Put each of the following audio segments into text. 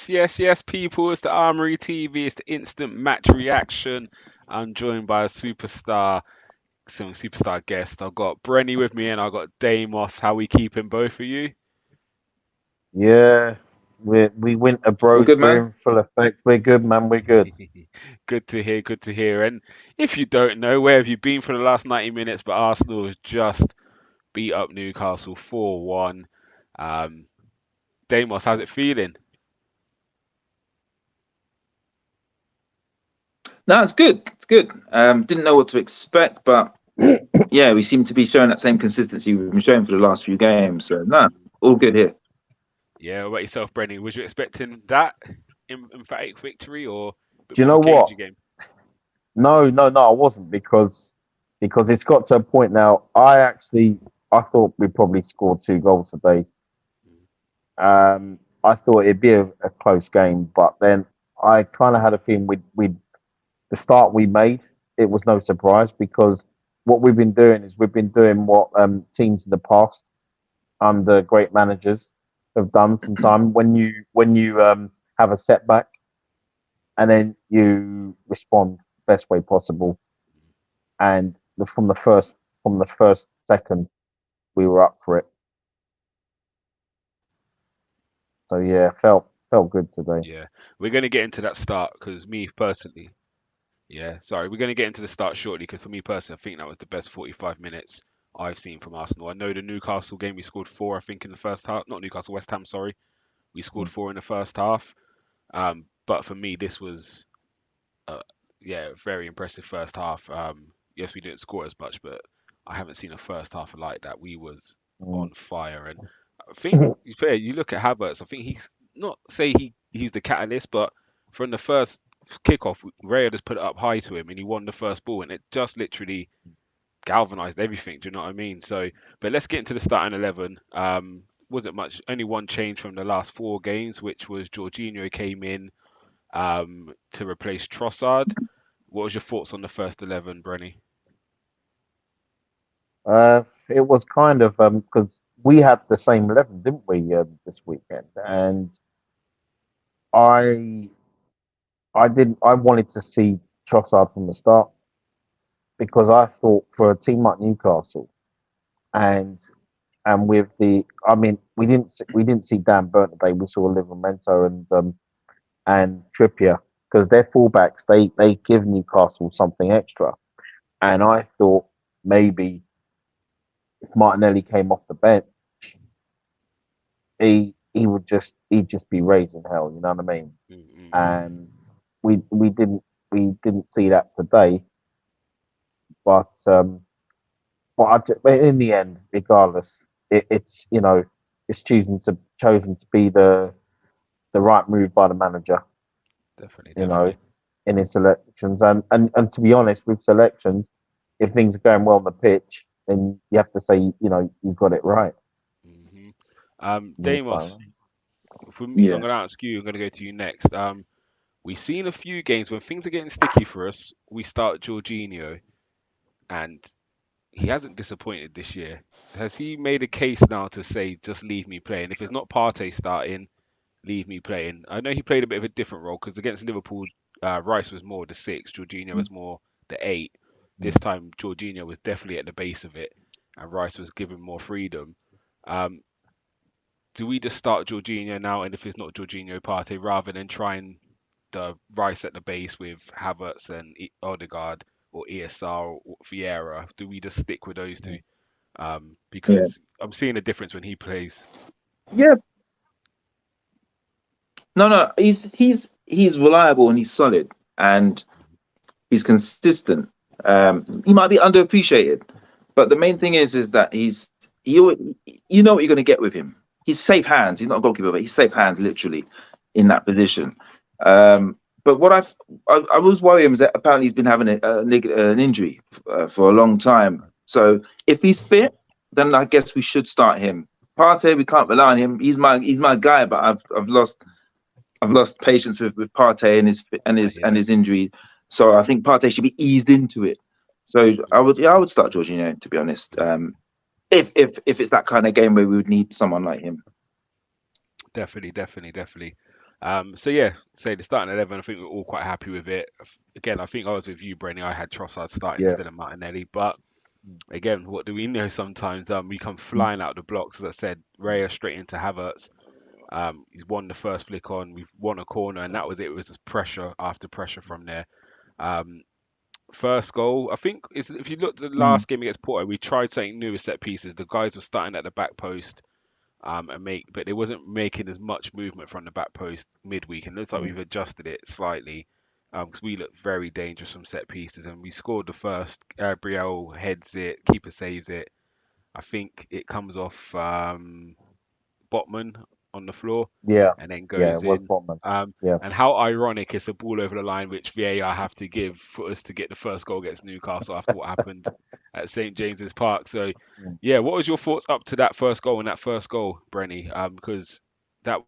Yes, people. It's the Armoury TV. It's the instant match reaction. I'm joined by a some superstar guest. I've got Brenny with me and I've got Daymos. How we keeping both of you? Yeah, we winter All bros. good, We're man. in full effect. We're good, man. We're good. Good to hear. Good to hear. And if you don't know, where have you been for the last 90 minutes? But Arsenal has just beat up Newcastle 4-1. Um, Daymos, how's it feeling? No, it's good. It's good. Didn't know what to expect, but yeah, we seem to be showing that same consistency we've been showing for the last few games. So no, all good here. Yeah, what about yourself, Brenny? Was you expecting that emphatic victory or a bit Do you more of know a what? cagey game? No, I wasn't because it's got to a point now. I thought we probably scored 2 goals today. I thought it'd be a close game, but then I kind of had a feeling we the start we made. It was no surprise because what we've been doing is we've been doing what teams in the past under great managers have done sometimes when you have a setback and then you respond the best way possible. And from the first second, we were up for it. So yeah, felt good today. Yeah, we're going to get into that start because me personally, yeah, sorry, we're going to get into the start shortly because for me personally, I think that was the best 45 minutes I've seen from Arsenal. I know the Newcastle game we scored four, I think, in the first half. Not Newcastle, West Ham, sorry. We scored four in the first half. But for me, this was, uh, yeah, very impressive first half. Yes, we didn't score as much, but I haven't seen a first half like that. We was Mm. on fire, and I think fair. You look at Havertz. I think he's not say he's the catalyst, but from the first kickoff, Raya just put it up high to him, and he won the first ball, and it just literally galvanized everything. Do you know what I mean? So, but let's get into the starting 11. Wasn't much. Only one change from the last four games, which was Jorginho came in to replace Trossard. What was your thoughts on the first 11, Brenny? It was kind of because we had the same 11, didn't we, this weekend? And I I didn't. I wanted to see Trossard from the start because I thought for a team like Newcastle and with I mean, we didn't see Dan Burn today. We saw Livramento and Trippier because they're fullbacks. They give Newcastle something extra, and I thought maybe if Martinelli came off the bench, he'd just be raising hell. You know what I mean? Mm-mm-mm. And we didn't see that today, but but in the end, regardless, it's it's chosen to be the right move by the manager. Definitely, You know, definitely. in his selections, and to be honest, with selections, if things are going well on the pitch, then you have to say you've got it right. hmm Most Damos, time. for me, I'm Yeah. going to ask you. I'm going to go to you next. We've seen a few games when things are getting sticky for us. We start Jorginho, and he hasn't disappointed this year. Has he made a case now to say just leave me playing? If it's not Partey starting, leave me playing. I know he played a bit of a different role because against Liverpool, Rice was more the six, Jorginho was more the eight. This time, Jorginho was definitely at the base of it, and Rice was given more freedom. Um, do we just start Jorginho now, and if it's not Jorginho, Partey, rather than trying the Rice at the base with Havertz and Odegaard or ESR or Vieira? Do we just stick with those two? Yeah. Because I'm seeing a difference when he plays. Yeah. No. He's reliable and he's solid and he's consistent. He might be underappreciated, but the main thing is that you know what you're going to get with him. He's safe hands. He's not a goalkeeper, but he's safe hands literally in that position. But I was worrying is that apparently he's been having an injury for a long time. So if he's fit, then I guess we should start him. Partey, we can't rely on him. He's my guy, but I've lost patience with Partey I and hear. his injury. So I think Partey should be eased into it. So I would start Jorginho, to be honest. If it's that kind of game where we would need someone like him. Definitely, definitely, definitely. So yeah, say the starting 11. I think we're all quite happy with it. Again, I think I was with you, Brenny. I had Trossard starting Yeah, instead of Martinelli, but again, what do we know? Sometimes we come flying out of the blocks. As I said, Raya straight into Havertz. He's won the first flick on. We've won a corner, and that was it. It was just pressure after pressure from there. Um, First goal, I think, is if you look at the mm, last game against Porto, we tried something new with set pieces. The guys were starting at the back post, but they wasn't making as much movement from the back post midweek. And it looks like mm. we've adjusted it slightly because we look very dangerous from set pieces. And we scored the first. Gabriel heads it, keeper saves it. I think it comes off Botman on the floor Yeah, and then yeah, it goes was in. Botman. Um, Yeah, and how ironic it's a ball over the line, which VAR have to give for us to get the first goal against Newcastle after what happened at St James's Park. So, mm. yeah, what was your thoughts up to that first goal and that first goal, Brenny? Because that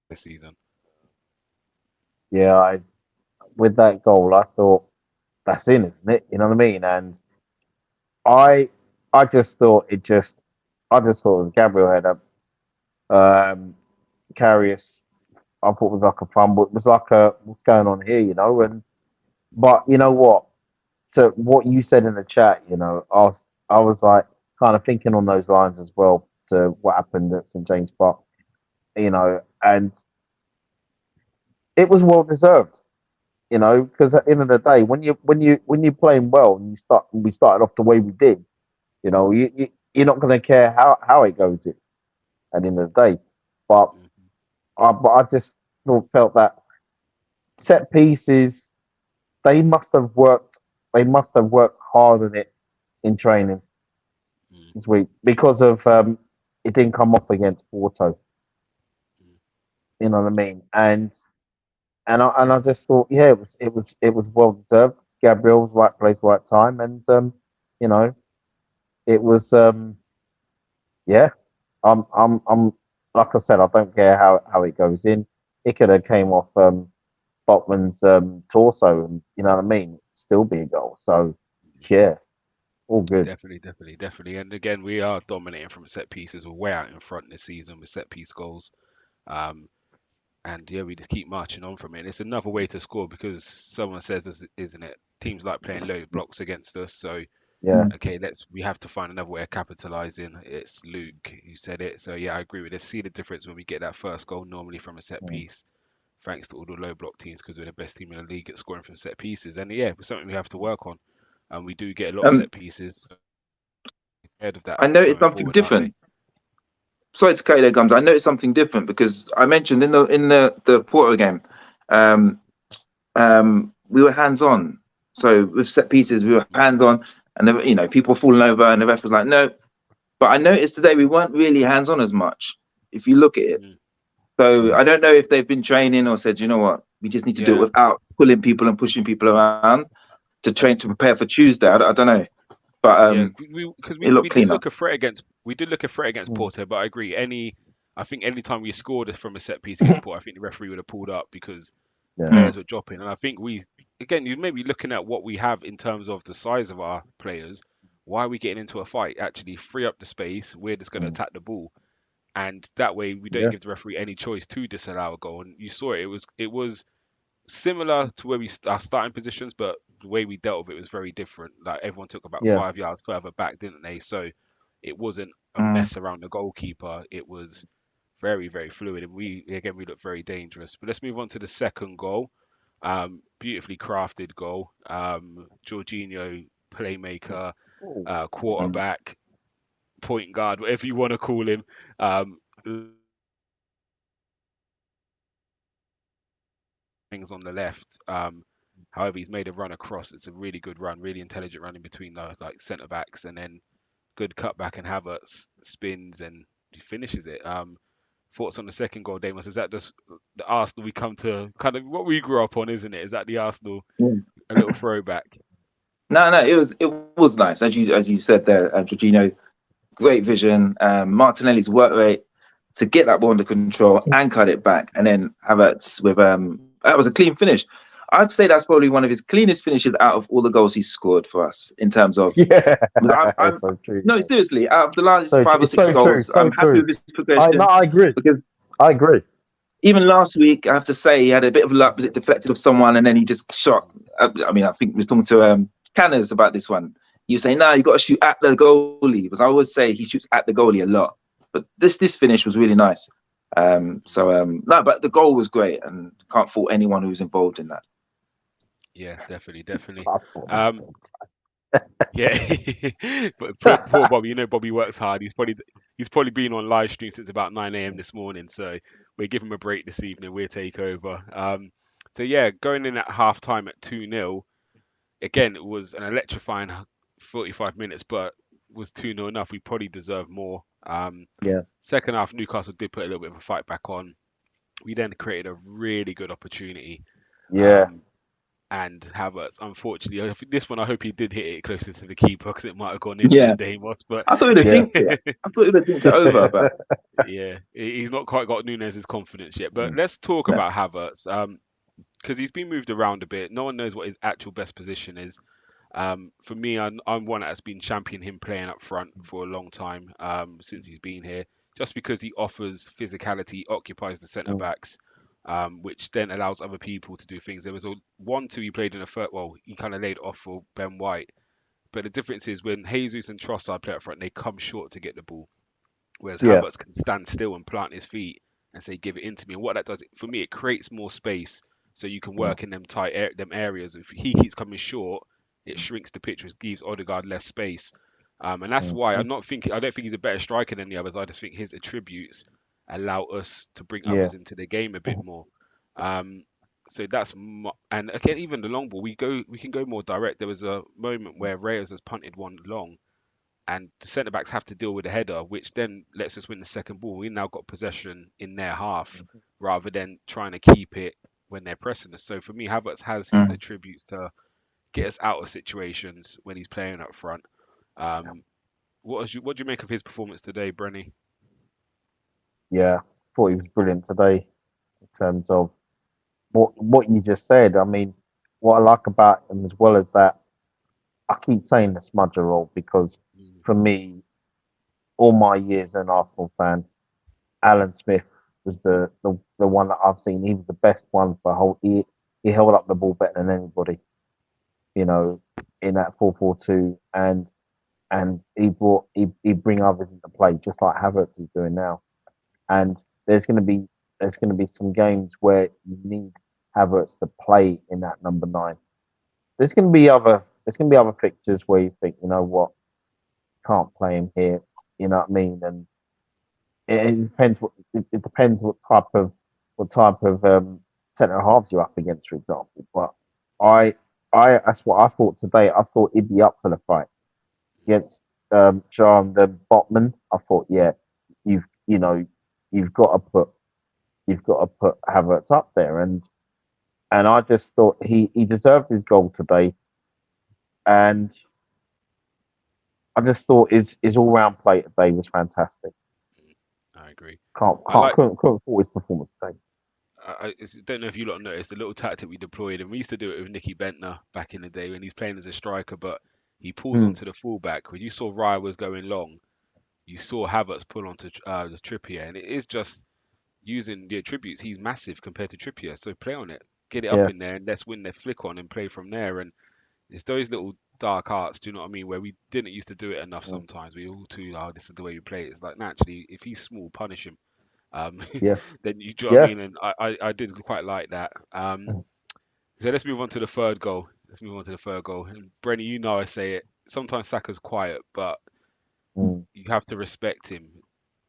this season. Yeah. With that goal, I thought that's in, isn't it? You know what I mean? And I, I just thought I just thought it was Gabriel header. Karius, I thought was like a fumble. It was like a what's going on here, you know? And but you know what? To what you said in the chat, you know, I was like kind of thinking on those lines as well to what happened at St James Park, you know, and it was well deserved, you know, because at the end of the day, when you're playing well and we started off the way we did, you know, you're not going to care how it goes at the end of the day, but Mhm, I just felt that set pieces they must have worked they must have worked hard on it in training mm, this week because of it didn't come off against Porto. mm, You know what I mean? And I just thought, yeah, it was well deserved. Gabriel's right place, right time, and you know, it was yeah. I'm like I said, I don't care how it goes in. It could have came off Botman's torso, and you know what I mean. Still be a goal. So mm. yeah, all good. Definitely, definitely, definitely. And again, we are dominating from set pieces. We're way out in front this season with set piece goals. Um, And yeah, we just keep marching on from it. And it's another way to score because someone says, isn't it? Teams like playing low blocks against us. So Yeah. okay, we have to find another way of capitalizing. It's Luke who said it. So yeah, I agree with this. See the difference when we get that first goal normally from a set Mm. piece, thanks to all the low block teams because we're the best team in the league at scoring from set pieces. And yeah, it's something we have to work on. And we do get a lot of Um, set pieces ahead of that I noticed going something forward, aren't we? different. Sorry to cut you there, Gums. I noticed something different because I mentioned in the Porto game, um, we were hands on. So with set pieces, we were Mm, hands on, and people falling over, and the ref was like, "No." But I noticed today we weren't really hands on as much. If you look at it, mm, so I don't know if they've been training or said, you know what, we just need to do it yeah. without pulling people and pushing people around to train to prepare for Tuesday. I don't know, but Yeah, because it we looked did cleaner. look a threat against Mm. Porto, but I agree. I think any time we scored from a set piece against Porto, I think the referee would have pulled up because Yeah. Mm, players were dropping. And I think you may be looking at what we have in terms of the size of our players. Why are we getting into a fight? Actually, free up the space. We're just going to Mm. attack the ball, and that way we don't Yeah. give the referee any choice to disallow a goal. And you saw it. It was similar to where our starting positions, but the way we dealt with it was very different. Like everyone took about Yeah. 5 yards further back, didn't they? So it wasn't a mm. mess around the goalkeeper. It was very, very fluid, and we looked very dangerous. But let's move on to the second goal. Beautifully crafted goal. Jorginho, playmaker, Oh. Mm. quarterback, point guard, whatever you want to call him. Um, things on the left. However, he's made a run across. It's a really good run, really intelligent run in between the like centre backs, and then good cutback and Havertz spins and he finishes it. Thoughts on the second goal, Daymos? Is that just the Arsenal we come to kind of what we grew up on, isn't it? Is that the Arsenal Yeah. a little throwback? No, it was nice as you said there, Jorginho. Great vision. Martinelli's work rate to get that ball under control and cut it back, and then Havertz with that was a clean finish. I'd say that's probably one of his cleanest finishes out of all the goals he's scored for us in terms of. Yeah. I'm It's so true. no, seriously, out of the last So five or it's six so true. goals, So I'm happy true. with his progression I agree. because I agree. Even last week, I have to say, he had a bit of luck. Was it deflected off someone, and then he just shot? I mean, I think we was talking to Canners about this one. You say, "No, you got to shoot at the goalie," because I always say he shoots at the goalie a lot. But this finish was really nice. No, but the goal was great, and can't fault anyone who was involved in that. Yeah, definitely, definitely. I thought Um, yeah, but that. poor Bobby. You know, Bobby works hard. He's probably been on live stream since about 9 a.m. this morning. So we give him a break this evening. We'll take over. So yeah, going in at half time at 2-0. Again, it was an electrifying 45 minutes, but was 2-0 enough? We probably deserved more. Yeah, Second half, Newcastle did put a little bit of a fight back on. We then created a really good opportunity. yeah, Um, and Havertz, unfortunately, this one I hope he did hit it closer to the keeper because it might have gone in for Yeah, Daymos. But I thought he'd have yeah. dinked it. I thought he'd have dinked it over, but yeah, he's not quite got Nunez's confidence yet. But Mm. let's talk no. about Havertz because he's been moved around a bit. No one knows what his actual best position is. For me, I'm one that has been championing him playing up front for a long time since he's been here, just because he offers physicality, occupies the centre Mm. backs, which then allows other people to do things. There was a 1-2 he played in a first, well, he kind of laid off for Ben White, but the difference is when Jesus and Trossard play up front, they come short to get the ball, whereas Yeah, Havertz can stand still and plant his feet and say, "Give it into me." And what that does, for me, it creates more space so you can mm. work in them them areas. If he keeps coming short, it shrinks the pitch, which gives Odegaard less space. And that's Mm. why I don't think he's a better striker than the others. I just think his attributes allow us to bring Yeah, others into the game a bit more. Um, so and again, even the long ball, we can go more direct. There was a moment where Reyes has punted one long, and the centre backs have to deal with the header, which then lets us win the second ball. We now got possession in their half rather than trying to keep it when they're pressing us. So for me, Havertz has his Mm. attributes to get us out of situations when he's playing up front. Um, what do you make of his performance today, Brenny? yeah. Thought he was brilliant today in terms of what you just said. I mean, what I like about him as well is that I keep saying the smudger role because Mm, for me, all my years as an Arsenal fan, Alan Smith was the one that I've seen. He was the best one for a whole. He held up the ball better than anybody. You know, in that 4-4-2, and he'd bring others into play just like Havertz is doing now. And there's gonna be some games where you need Havertz to play in that number 9. There's gonna be other fixtures where you think, you know what, can't play him here. You know what I mean? And it depends it depends what type of centre halves you're up against, for example. But I that's what I thought today. I thought he'd be up for the fight against John the Botman. I thought, yeah, you know you've got to put Havertz up there, and I just thought he deserved his goal today, and I just thought his all round play today was fantastic. I agree. Can't I can't like. couldn't fault his performance today. Don't know if you lot noticed the little tactic we deployed, and we used to do it with Nicky Bentner back in the day when he's playing as a striker, but he pulls Mm, onto the fullback. When you saw Raya was going long, you saw Havertz pull onto the Trippier, and it is just using the attributes. He's massive compared to Trippier, so play on it, get it up yeah, in there, and let's win their flick on and play from there. And it's those little dark arts, do you know what I mean? Where we didn't used to do it enough mm, sometimes. We all too, oh, this is the way we play. It's like naturally, if he's small, punish him. Um, yeah, then you do you know what I yeah. mean? And I did quite like that. So let's move on to the third goal. Let's move on to the third goal. And Brenny, you know I say it. Sometimes Saka's quiet, but Mm, you have to respect him.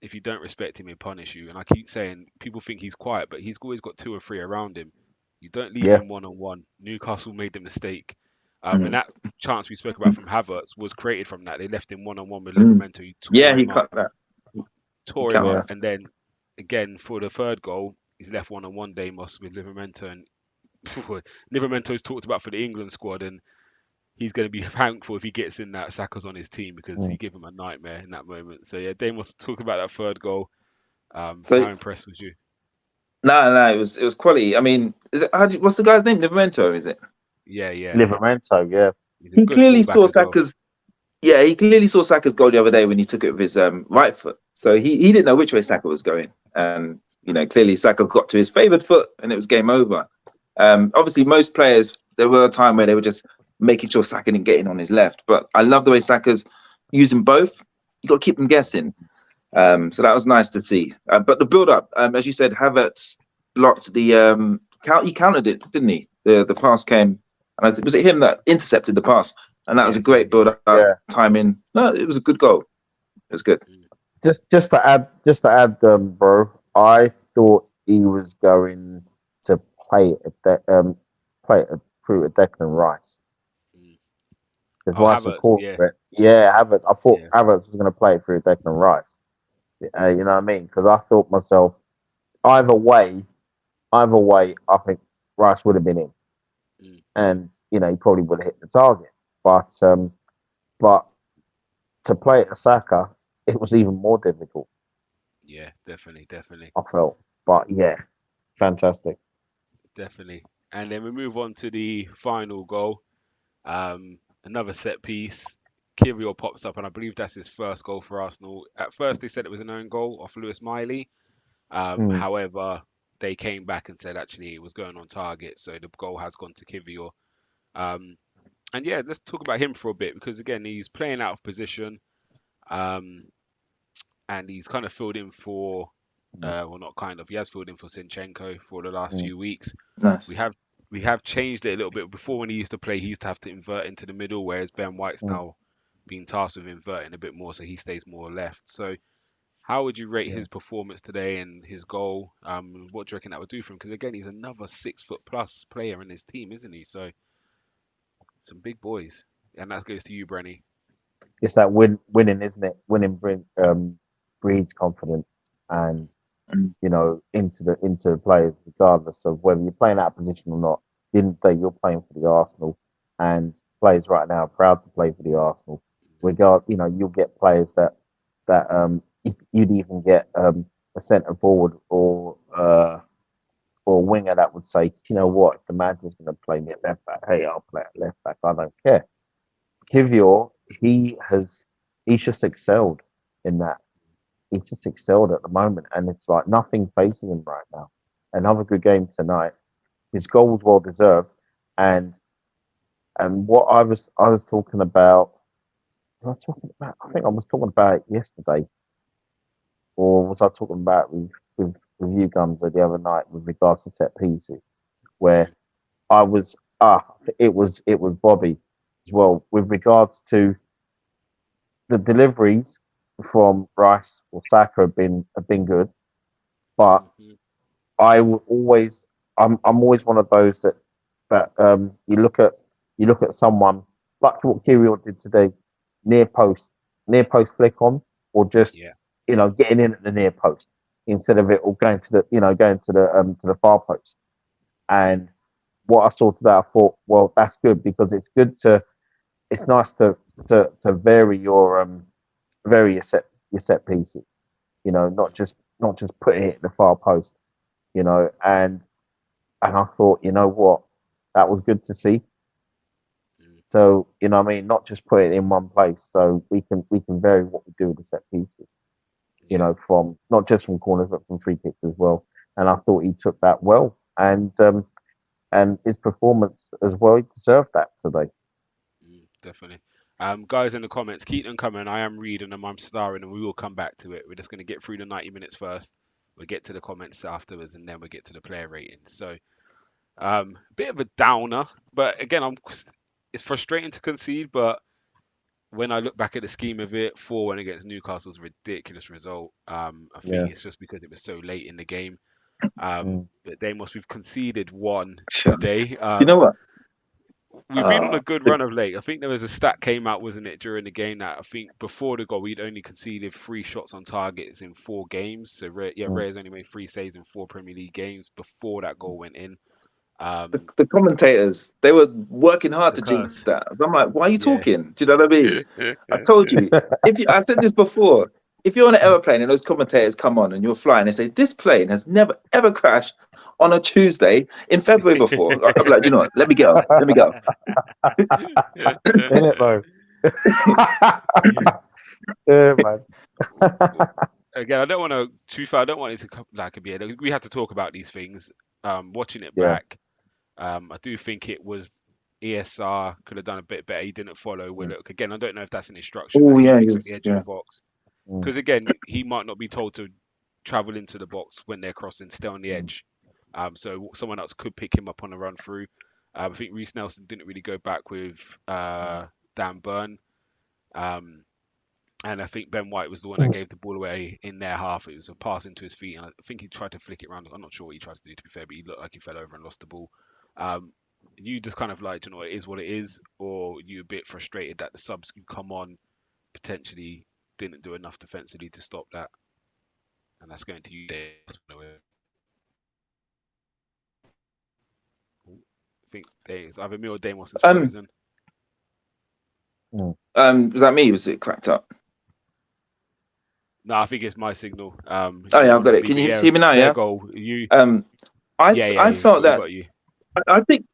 If you don't respect him, he'll punish you. And I keep saying people think he's quiet, but he's always got two or three around him. You don't leave yeah, him one on one. Newcastle made the mistake. And Mm. that chance we spoke about from Havertz was created from that. They left him one on one with Mm. Livramento. He Yeah, tore he him up, cut that. He tore him counted up, yeah, that. and then again for the third goal, he's left one on one Daymos with Livramento, and Livramento's talked about for the England squad, and he's going to be thankful if he gets in that Saka's on his team because he mm. gave him a nightmare in that moment. So yeah, Daymos talk about that third goal. So How impressed was you? no, it was quality. I mean, what's the guy's name? Livramento, is it? Yeah, yeah, Livramento, yeah, he's a He good clearly fullback saw as well. Saka's. Yeah, he clearly saw Saka's goal the other day when he took it with his right foot. So he didn't know which way Saka was going, and clearly Saka got to his favoured foot and it was game over. Obviously, most players, there were a time where they were just making sure Saka didn't get in on his left. But I love the way Saka's using both. You got to keep them guessing. So that was nice to see. But the build-up, as you said, Havertz blocked the he countered it, didn't he? The pass came, and was it him that intercepted the pass? And that was a great build-up timing. No, it was a good goal. It was good. Just to add, bro. I thought he was going to play it through a Declan Rice. Because Rice was called for it. Yeah, Havertz. I thought Havertz was going to play it through Declan Rice. You know what I mean? Because I thought myself, either way, I think Rice would have been in, and he probably would have hit the target. But to play at Saka, it was even more difficult. Yeah, definitely. I felt, but yeah, fantastic. Definitely. And then we move on to the final goal. Another set piece. Kirill pops up, and I believe that's his first goal for Arsenal. At first, they said it was an own goal off Lewis Miley. However, they came back and said actually it was going on target, so the goal has gone to Kirill. And yeah, let's talk about him for a bit because again, he's playing out of position, and he's kind of filled in for, well, not kind of, he has filled in for Zinchenko for the last few weeks. Nice. We have changed it a little bit. Before, when he used to play, he used to have to invert into the middle, whereas Ben White's now being tasked with inverting a bit more, so he stays more left. So how would you rate his performance today and his goal? What do you reckon that would do for him? Because again, he's another 6 foot+ player in his team, isn't he? So some big boys, and that goes to you, Brenny. It's that winning, isn't it? Winning breeds confidence, and into the players, regardless of whether you're playing out of position or not. Didn't they? You're playing for the Arsenal, and players right now are proud to play for the Arsenal. You'll get players that you'd even get a centre forward or a winger that would say, you know what, if the manager's going to play me at left back, hey, I'll play at left back. I don't care. Kivior, he's just excelled in that. He's just excelled at the moment, and it's like nothing faces him right now. Another good game tonight. His goal was well deserved, and what I was talking about. I think I was talking about it yesterday, or was I talking about with you, Gumsa, the other night with regards to set pieces, where I was it was Bobby as well with regards to the deliveries from Rice or Saka have been good, but I'm always one of those that you look at someone like what Kirill did today, near post flick on, or just getting in at the near post instead of it all going to the far post. And what I saw today, I thought, well, that's good because it's nice to vary your set pieces, not just putting it at the far post, and I thought, you know what, that was good to see. So, what I mean, not just put it in one place, so we can vary what we do with the set pieces, from not just from corners but from free kicks as well. And I thought he took that well, and his performance as well, he deserved that today. Definitely. Guys in the comments, keep them coming. I am reading them, I'm starring, and we will come back to it. We're just going to get through the 90 minutes first. We'll get to the comments afterwards, and then we'll get to the player ratings. So, bit of a downer, but again, it's frustrating to concede, but when I look back at the scheme of it, 4-1 against Newcastle was a ridiculous result. I think it's just because it was so late in the game. But we've conceded one today. You know what? We've been on a good run of late. I think there was a stat came out, wasn't it, during the game that I think before the goal we'd only conceded 3 shots on targets in 4 games. So Ray's only made 3 saves in 4 Premier League games before that goal went in. The commentators, they were working hard to jinx that. So I'm like, why are you talking? Do you know what I mean? I told you. I said this before. If you're on an aeroplane and those commentators come on and you're flying, they say this plane has never ever crashed on a Tuesday in February before. I'm like, you know what? Let me go. Let me go. Ain't it though? Yeah, man. again, I don't want to. To be fair, I don't want it to come like a be. We have to talk about these things. Watching it Yeah. back, I do think it was ESR could have done a bit better. He didn't follow Mm, Willock. Again, I don't know if that's an instruction Oh that he yeah, he picks up the was. edge of the Yeah. box. mm, Because again, he might not be told to travel into the box when they're crossing, stay on the mm, edge. So someone else could pick him up on a run through. I think Reece Nelson didn't really go back with mm, Dan Burn. Um, and I think Ben White was the one that mm. gave the ball away in their half. It was a pass into his feet, and I think he tried to flick it around. I'm not sure what he tried to do, to be fair, but he looked like he fell over and lost the ball. Um, you just kind of like, you know, it is what it is, or you a bit frustrated that the subs who come on potentially didn't do enough defensively to stop that, and that's going to you, Dave. I think it's either me or Damos is Um. frozen. Mm. Was that me? Was it cracked up? No, I think it's my signal. Oh yeah, I've got it. Honestly, Can but you yeah, hear me now? their Yeah. goal. You, Um. yeah, yeah, I yeah, felt we that. got you. I think.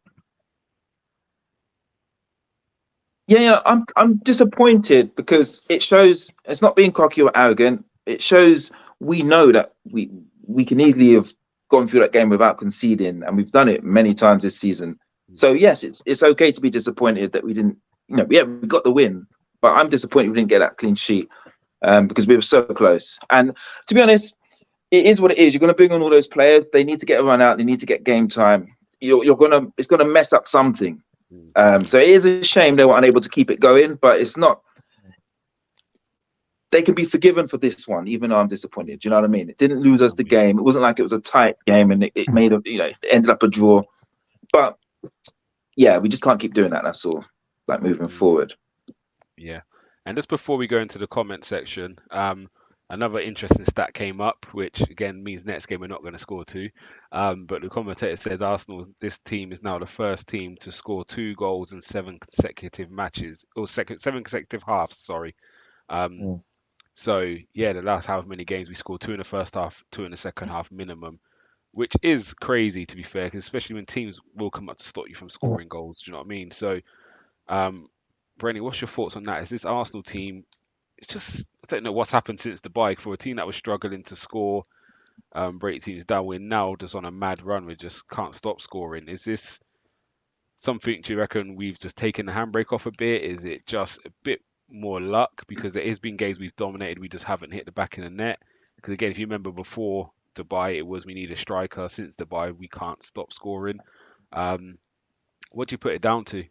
Yeah, yeah. I'm disappointed because it shows it's not being cocky or arrogant. It shows we know that we can easily have gone through that game without conceding, and we've done it many times this season. So yes, it's okay to be disappointed that we didn't. You know, yeah, we got the win, but I'm disappointed we didn't get that clean sheet because we were so close. And to be honest, it is what it is. You're going to bring on all those players. They need to get a run out. They need to get game time. It's gonna mess up something. So it is a shame they were unable to keep it going, but it's not. They can be forgiven for this one, even though I'm disappointed. Do you know what I mean? It didn't lose us I'm the with you. game. It wasn't like it was a tight game and it made a, it ended up a draw. But yeah, we just can't keep doing that. That's all. Like moving Mm, forward. yeah. And just before we go into the comment section, another interesting stat came up, which again means next game we're not going to score two. But the commentator says this team is now the first team to score 2 goals in 7 consecutive matches, or 7 consecutive halves. Sorry. Um, Mm. so yeah, the last however many games we scored 2 in the first half, 2 in the second half minimum, which is crazy to be fair, 'cause especially when teams will come up to stop you from Mm. scoring goals. Do you know what I mean? So, um, Brenny, what's your thoughts on that? Is this Arsenal team? It's just I don't know what's happened since the bike for a team that was struggling to score, break teams down. We're now just on a mad run. We just can't stop scoring. Is this something? Do you reckon we've just taken the handbrake off a bit? Is it just a bit more luck? Because there has been games we've dominated, we just haven't hit the back of the net. Because again, if you remember before the buy, it was we need a striker. Since the buy, we can't stop scoring. Um, what do you put it down to?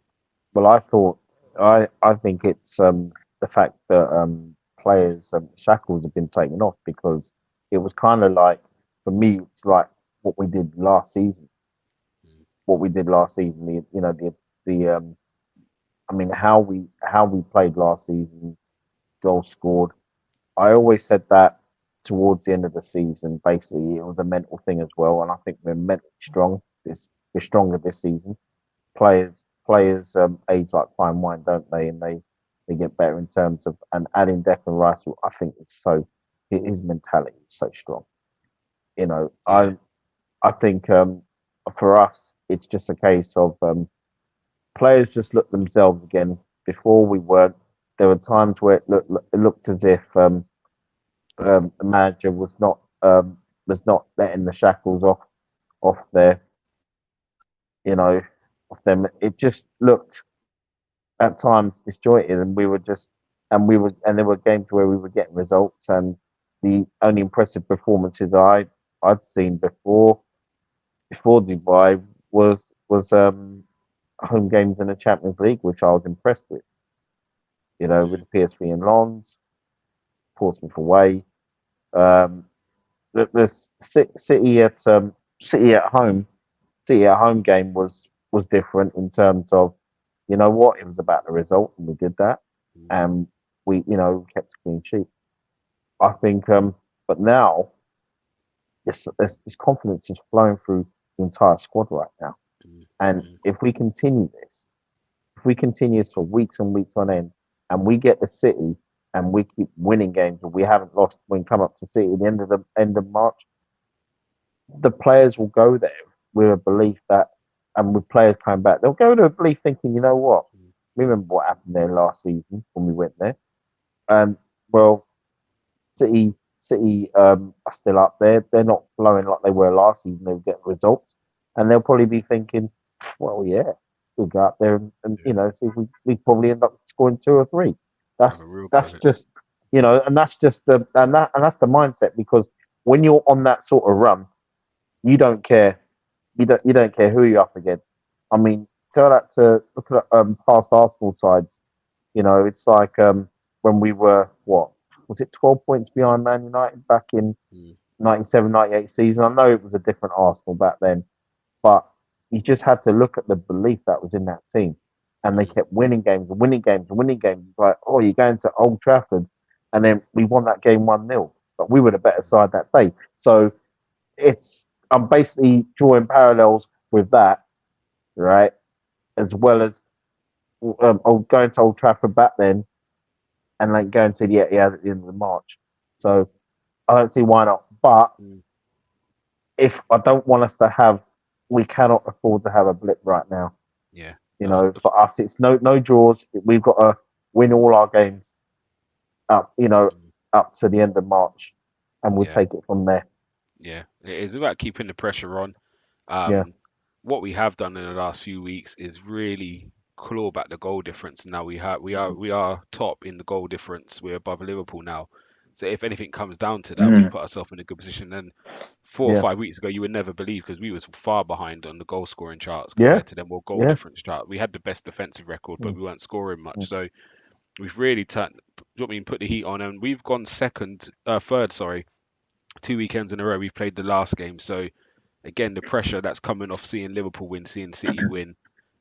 Well, I think it's the fact that players shackles have been taken off because it was kind of like for me it's like what we did last season. What we did last season, the I mean how we played last season, goals scored. I always said that towards the end of the season, basically it was a mental thing as well, and I think we're mentally strong. We're stronger this season. Players age like fine wine, don't they? And they get better in terms of and adding Declan Rice. I think it's so his mentality is so strong. You know, Yeah. I think for us it's just a case of players just look themselves again. Before we weren't. There were times where it looked as if the manager was not letting the shackles off their you know off them. It just looked at times disjointed, and there were games where we were getting results, and the only impressive performances I'd seen before Dubai was home games in the Champions League, which I was impressed with. With Mm, the PSV and Lens, Portsmouth away, um, the City at home City at home game was different in terms of, what, it was about the result, and we did that, mm, and we kept a clean sheet. I think, but now this confidence is flowing through the entire squad right now, mm, and mm, if we continue for weeks and weeks on end, and we get the City, and we keep winning games, and we haven't lost when we come up to City at the end of March, the players will go there with a belief that, and with players coming back, they'll go to a belief thinking, you know what? mm, We remember what happened there last season when we went there. And well, City, City are still up there. They're not flowing like they were last season. They'll get results, and they'll probably be thinking, well, yeah, we'll go out there and Yeah, see if we probably end up scoring two or three. have a That's real go that's at it. just and that's just and that's the mindset because when you're on that sort of run, you don't care. You don't care who you're up against. I mean, tell that to look at past Arsenal sides. It's like when we were what was it 12 points behind Man United back in Mm, 97, 98 season. I know it was a different Arsenal back then, but you just had to look at the belief that was in that team. And they mm, kept winning games and winning games and winning games. It's like, oh, you're going to Old Trafford. And then we won that game 1-0. But we were the better mm. side that day. So I'm basically drawing parallels with that, right? As well as going to Old Trafford back then and like going to the Etihad at the end of March. So I don't see why not. But Mm. if I don't want us to have, we cannot afford to have a blip right now. Yeah. The For us, it's no draws. We've got to win all our games up, mm, up to the end of March, and we'll yeah, take it from there. yeah. It is about keeping the pressure on. Yeah, Um, what we have done in the last few weeks is really claw back the goal difference. Now we are top in the goal difference. We're above Liverpool now. So if anything comes down to that, we've Mm. put ourselves in a good position. And 4 or 5 weeks ago, you would never believe because we was far behind on the goal scoring charts yeah, compared to them or goal yeah, difference chart. We had the best defensive record, but mm, we weren't scoring much. mm, So we've really turned, what I mean, put the heat on, and we've gone third, sorry, 2 weekends in a row. We've played the last game, so again, the pressure that's coming off seeing Liverpool win, seeing City win,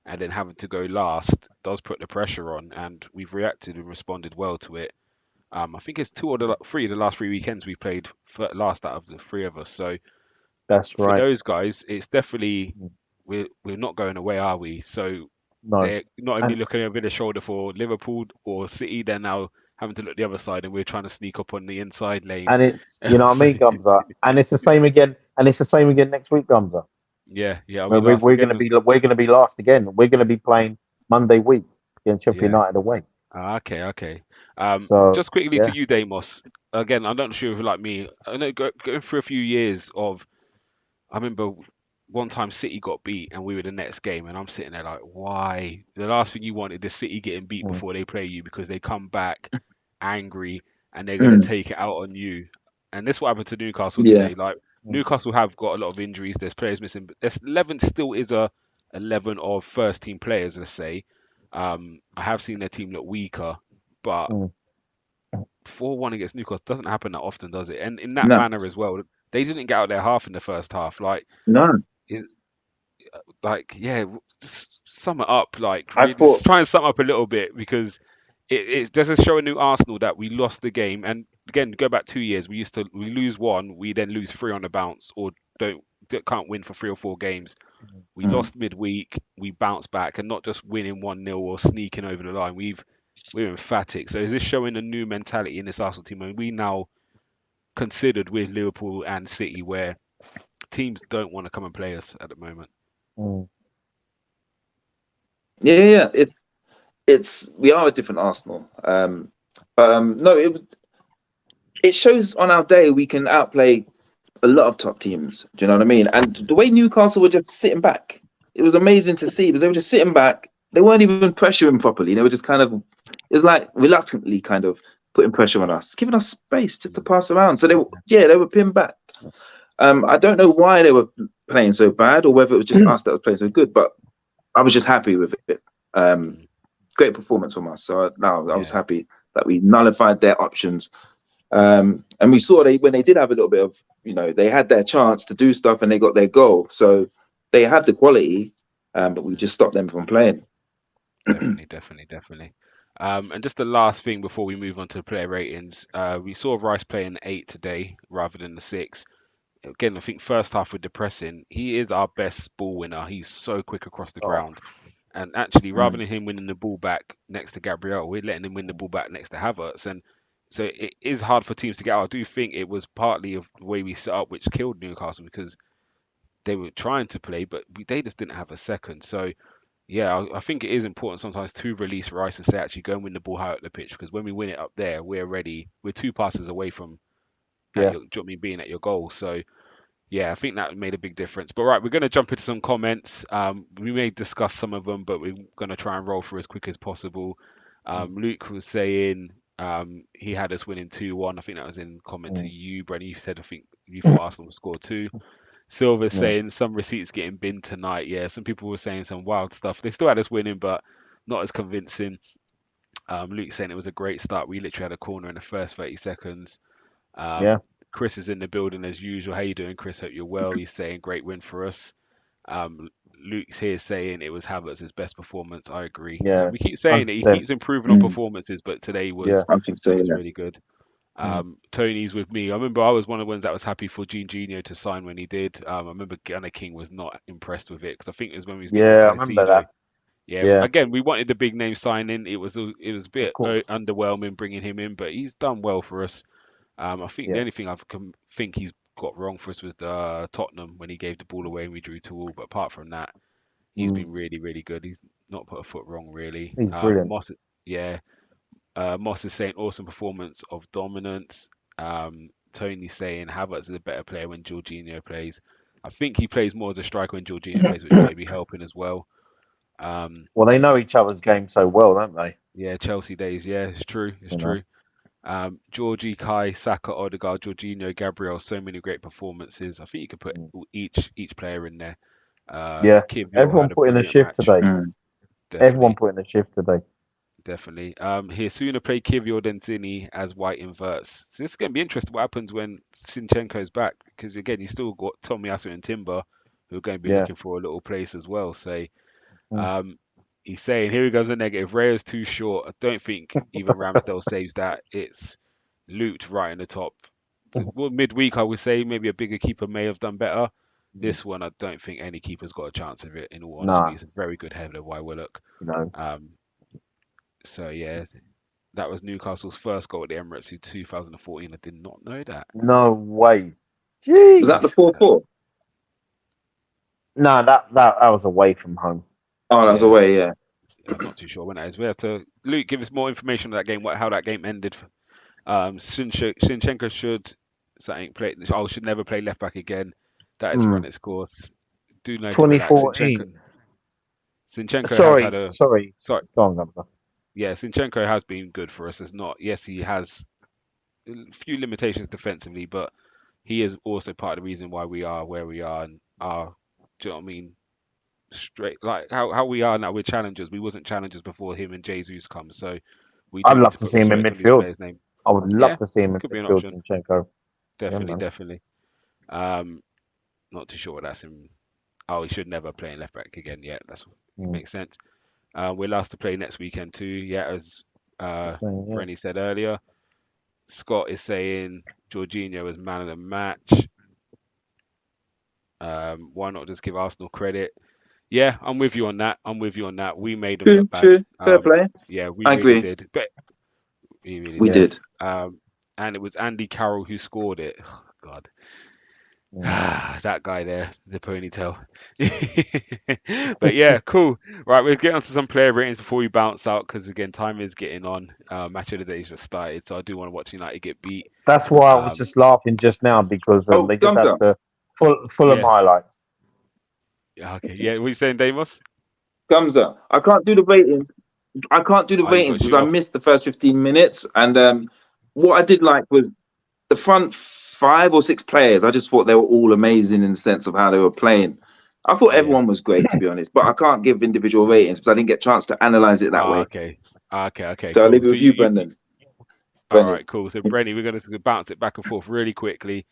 and then having to go last does put the pressure on, and we've reacted and responded well to it. I think it's three of the last 3 weekends we played last out of the three of us. So that's for right. those guys, it's definitely Mm, we're not going away, are we? So no, they're not only and looking over the shoulder for Liverpool or City, they're now having to look the other side, and we're trying to sneak up on the inside lane. it's what I So mean, Gumza, and it's the same again, and it's the same again next week, Gumza. yeah, yeah, are we Where last we're going to again? be last again. We're going to be playing Monday week against Sheffield Yeah. United away. Okay, okay. So Just quickly to yeah, you, Damos. Again, I'm not sure if you're like me. I know going through a few years of. I remember one time City got beat and we were the next game, and I'm sitting there like, why? The last thing you wanted is City getting beat mm, before they play you because they come back angry and they're gonna Mm. take it out on you. And this what happened to Newcastle Yeah. today. Like mm, Newcastle have got a lot of injuries. There's players missing. But there's 11 still is a 11 of first team players. Let's say. I have seen their team look weaker, but mm, 4-1 against Newcastle doesn't happen that often, does it? And in that No. manner as well, they didn't get out their half in the first half. Like, No. is yeah, sum it up. Like, I really, just thought. try and sum up a little bit because it doesn't show a new Arsenal that we lost the game. And again, go back 2 years, we lose one, we then lose three on the bounce, or can't win for 3 or 4 games. We Mm. lost midweek, we bounced back, and not just winning 1-0 or sneaking over the line. We're emphatic. So is this showing a new mentality in this Arsenal team? And we now considered with Liverpool and City where teams don't want to come and play us at the moment. mm, Yeah, yeah, yeah. It's we are a different Arsenal. But no, it shows on our day we can outplay a lot of top teams. Do you know what I mean? And the way Newcastle were just sitting back, it was amazing to see because they were just sitting back. They weren't even pressuring properly. They were just kind of, it was like reluctantly kind of putting pressure on us, giving us space just to Mm, pass around. So they were pinned back. I don't know why they were playing so bad or whether it was just us that was playing so good, but I was just happy with it. Um, mm, Great performance from us. So now I was yeah, happy that we nullified their options. And we saw when they did have a little bit of, they had their chance to do stuff and they got their goal. So they had the quality, but we mm, just stopped them from playing. definitely, definitely, definitely. And just the last thing before we move on to the player ratings, we saw Rice playing 8 today rather than the 6. Again, I think first half with depressing. He is our best ball winner. He's so quick across the oh, ground. And actually, rather Mm. than him winning the ball back next to Gabriel, we're letting him win the mm, ball back next to Havertz. And so it is hard for teams to get out. I do think it was partly of the way we set up, which killed Newcastle because they were trying to play, but they just didn't have a second. So yeah, I think it is important sometimes to release Rice and say actually go and win the ball high up the pitch because when we win it up there, we're ready. We're 2 passes away from at Yeah. your, do you know what I mean, being at your goal. So yeah, I think that made a big difference. But right, we're going to jump into some comments. We may discuss some of them, but we're going to try and roll through as quick as possible. Mm, Luke was saying he had us winning 2-1. I think that was in comment to mm, you, Brenny. You said I think you thought Arsenal would score two. Silver yeah. saying some receipts getting binned tonight. Yeah, some people were saying some wild stuff. They still had us winning, but not as convincing. Luke saying it was a great start. We literally had a corner in the first 30 seconds. Yeah. Chris is in the building as usual. How you doing, Chris? Hope you're well. He's saying great win for us. Luke's here saying it was Havertz's best performance. I agree. Yeah. We keep saying it. He 100%. keeps improving on Mm, performances, but today Yeah. I think so. was Yeah. really good. Mm, Tony's with me. I remember I was one of the ones that was happy for Jorginho to sign when he did. I remember Gunnar King was not impressed with it because I think it was when we was dealing with yeah. I remember Caicedo. that. Yeah, Yeah. again, we wanted the big name signing. It was a Of bit course. underwhelming bringing him in, but he's done well for us. I think the Yeah. only thing think he's got wrong for us was the Tottenham when he gave the ball away and we drew 2-2. But apart from that, he's Mm, been really, really good. He's not put a foot wrong really. he's brilliant. Yeah, Moss is saying awesome performance of dominance. Tony saying Havertz is a better player when Jorginho plays. I think he plays more as a striker when Jorginho plays, which may be helping as well. Um, Well, they know each other's game so well, don't they? yeah, Chelsea days. Yeah, it's true. It's You know. true. Georgie, Kai, Saka, Odegaard, Jorginho, Gabriel, so many great performances. I think you could put Mm. each player in there. Yeah. Kivior Everyone had a put in a brilliant shift match, today. Mm. Everyone definitely, put in a shift today. definitely. He sooner play Kivior than Zini as White inverts. So this is going to be interesting what happens when Sinchenko's back, because again, you still got Tomiyasu and Timber, who are going to be Yeah. looking for a little place as well. So Mm. um, he's saying, here he goes a negative. Raya's too short. I don't think even Ramsdale saves that. It's looped right in the top. Well, midweek, I would say maybe a bigger keeper may have done better. Mm. This one, I don't think any keeper's got a chance of it. In all honesty, Nah. it's a very good header by Willock. You know. Um, so yeah, that was Newcastle's first goal at the Emirates in 2014. I did not know that. No way. Was that the Jeez. 4-4? No, that was away from home. Oh, that was Yeah, away. Yeah. I'm not too sure when that is. We have to Luke give us more information on that game. How that game ended. Shinchenko should something play. Oh, should never play left back again. That has run Mm. its course. Do know to relax. 2014. Sinchenko has had Sorry. a Sorry. sorry. Go on, Gumsa. Yeah, Sinchenko has been good for us. It's not. Yes, he has a few limitations defensively, but he is also part of the reason why we are where we are and are. Do you know what I mean? Straight like how we are now. We're challengers. We wasn't challengers before him and Jesus come. So we I'd do need love to to put see him in respect on these midfield. players' name. I would Yeah, love to see him in could be an midfield, option. Zinchenko. Yeah, Definitely, man. definitely. Um, not too sure what that's in. Oh, he should never play in left back again. Yeah, that's Mm. makes sense. We're last to play next weekend too. Yeah, as So, yeah. Brenny said earlier. Scott is saying Jorginho was man of the match. Why not just give Arsenal credit? Yeah, I'm with you on that. I'm with you on that. We made them True. look bad. True. Fair play. Yeah, we I really agree. did. But we really We Yeah. did. did. And it was Andy Carroll who scored it. Oh, God. Mm. That guy there, the ponytail. But yeah, cool. Right, we'll get on to some player ratings before we bounce out because again, time is getting on. Match of the day's just started, so I do want to watch United get beat. That's why I was Um, just laughing just now because Oh, they just had Gumsa. the Fulham yeah, highlights. yeah, okay, yeah. What are you saying, Damos? Gumsa. I can't do the ratings. I can't do the Oh, you ratings got to because shoot I off. missed the first 15 minutes. And what I did like was the front 5 or 6 players. I just thought they were all amazing in the sense of how they were playing. I thought Yeah. everyone was great, to be honest, but I can't give individual ratings because I didn't get a chance to analyze it that way. Okay. Okay. So I'll leave Cool. it So with you, Brendan. all Brendan. right. Cool. So Brenny, we're gonna bounce it back and forth really quickly.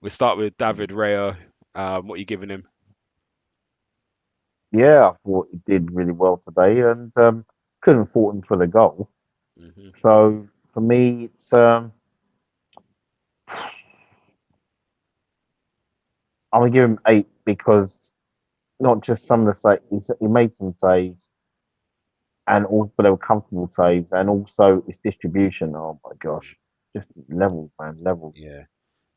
We'll start with David Raya. What are you giving him? Yeah, I thought he did really well today and couldn't fault him for the goal. Hmm. So for me, it's I'm gonna give him 8 because not just some of the he made some saves and all, but they were comfortable saves and also his distribution. Oh my gosh, just levels, man, levels. Yeah.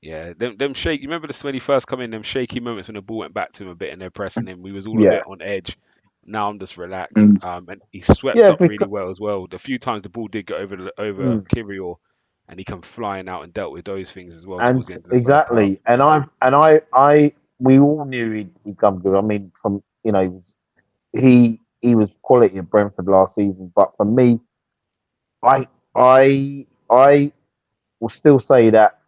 Yeah, them shaky. Remember this when he first come in, them shaky moments when the ball went back to him a bit and they're pressing him. We was all a Yeah, bit on edge. Now I'm just relaxed. Mm. And he swept yeah, up really because well as well. The few times the ball did go over mm, Kirill, and he come flying out and dealt with those things as well And towards the end of the first half. exactly, and I, we all knew he'd come good. I mean, from he was quality at Brentford last season, but for me, I I will still say that